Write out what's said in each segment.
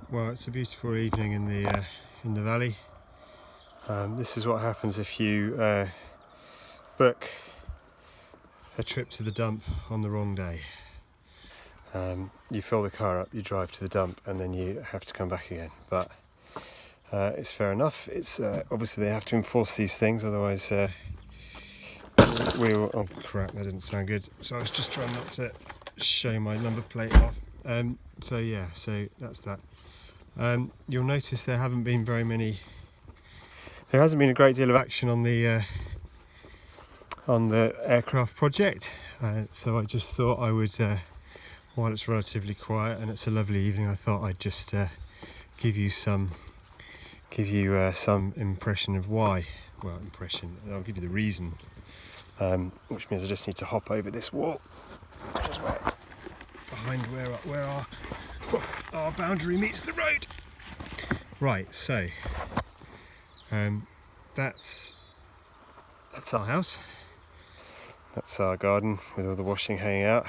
Well, it's a beautiful evening in the valley. This is what happens if you book a trip to the dump on the wrong day. You fill the car up, you drive to the dump, and then you have to come back again. But it's fair enough. It's obviously they have to enforce these things, otherwise we will. Oh crap! That didn't sound good. So I was just trying not to show my number plate off. So yeah, so that's that. You'll notice there hasn't been a great deal of action on the aircraft project. So I just thought I would, while it's relatively quiet and it's a lovely evening, I thought I'd just give you some impression of why. Well, I'll give you the reason. Which means I just need to hop over this wall, which is behind where our boundary meets the road. Right, so that's our house. That's our garden with all the washing hanging out.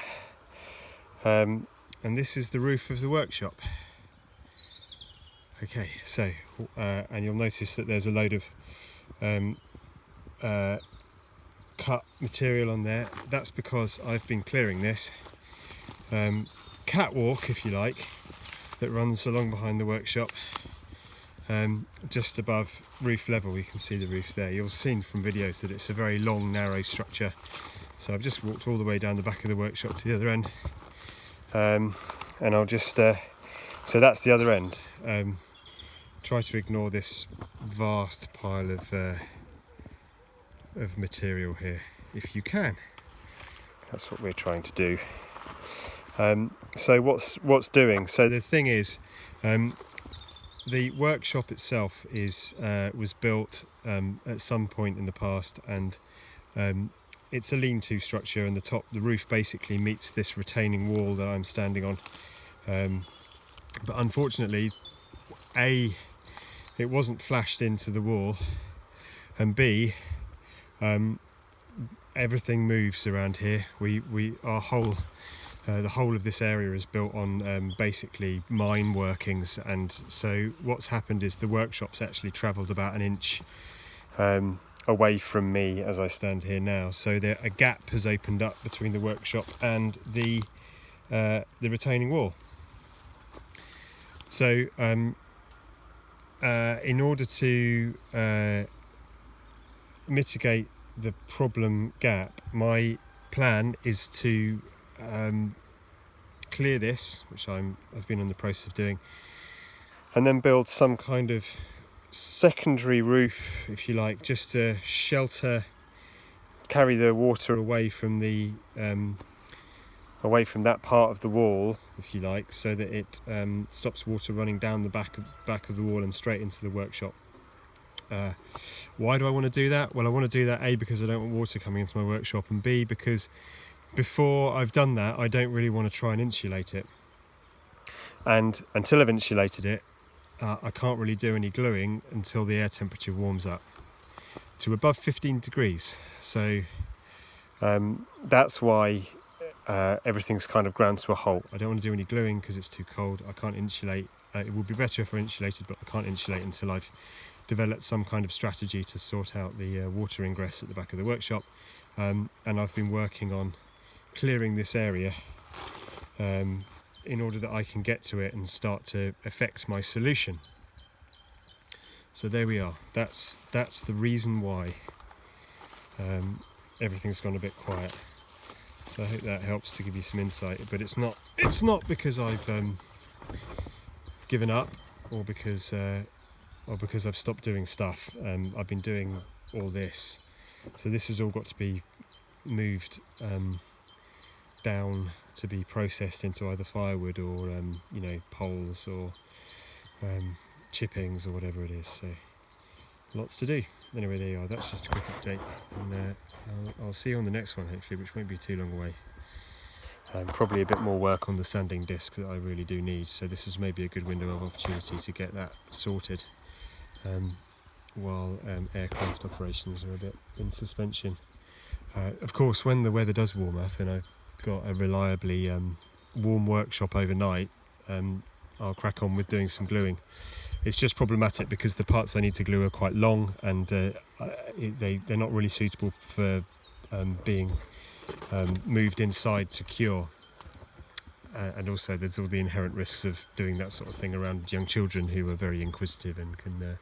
And this is the roof of the workshop. Okay, so and you'll notice that there's a load of cut material on there. That's because I've been clearing this catwalk, if you like, that runs along behind the workshop, just above roof level. You can see the roof there. You'll have seen from videos that it's a very long, narrow structure. So I've just walked all the way down the back of the workshop to the other end, and I'll just so that's the other end. Try to ignore this vast pile of material here if you can. That's what we're trying to do. So what's doing? So the thing is, the workshop itself was built at some point in the past, and it's a lean-to structure, and the roof basically meets this retaining wall that I'm standing on. But unfortunately, A, it wasn't flashed into the wall, and B, everything moves around here. The whole of this area is built on basically mine workings, and so what's happened is the workshop's actually travelled about an inch away from me as I stand here now. So a gap has opened up between the workshop and the retaining wall. So in order to mitigate the problem gap, my plan is to clear this, which I've been in the process of doing, and then build some kind of secondary roof, if you like, just to carry the water away from that part of the wall, if you like, so that it stops water running down the back of the wall and straight into the workshop. Why do I want to do that? Well, I want to do that A, because I don't want water coming into my workshop, and B, because before I've done that, I don't really want to try and insulate it. And until I've insulated it, I can't really do any gluing until the air temperature warms up to above 15 degrees. So that's why everything's kind of ground to a halt. I don't want to do any gluing because it's too cold. I can't insulate. It would be better if I insulated, but I can't insulate until I've developed some kind of strategy to sort out the water ingress at the back of the workshop. And I've been working on clearing this area in order that I can get to it and start to affect my solution. So there we are. That's the reason why everything's gone a bit quiet. So I hope that helps to give you some insight. But it's not because I've given up, or because I've stopped doing stuff. I've been doing all this, so this has all got to be moved down to be processed into either firewood or poles or chippings or whatever it is. So lots to do. Anyway, there you are. That's just a quick update, and I'll see you on the next one, hopefully, which won't be too long away. Probably a bit more work on the sanding disc that I really do need, so this is maybe a good window of opportunity to get that sorted while aircraft operations are a bit in suspension. Of course, when the weather does warm up and I've got a reliably warm workshop overnight, I'll crack on with doing some gluing. It's just problematic because the parts I need to glue are quite long, and they're not really suitable for being moved inside to cure. And also there's all the inherent risks of doing that sort of thing around young children who are very inquisitive and can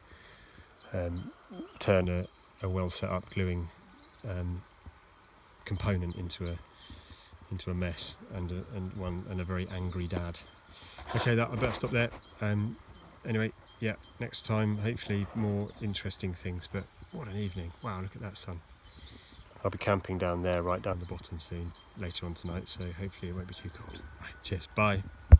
turn a well set up gluing component into a mess, and a very angry dad. Okay, I better stop there. Anyway, yeah, next time hopefully more interesting things. But what an evening. Wow, look at that sun. I'll be camping down there, right down the bottom soon, later on tonight, so hopefully it won't be too cold. Right, cheers, bye.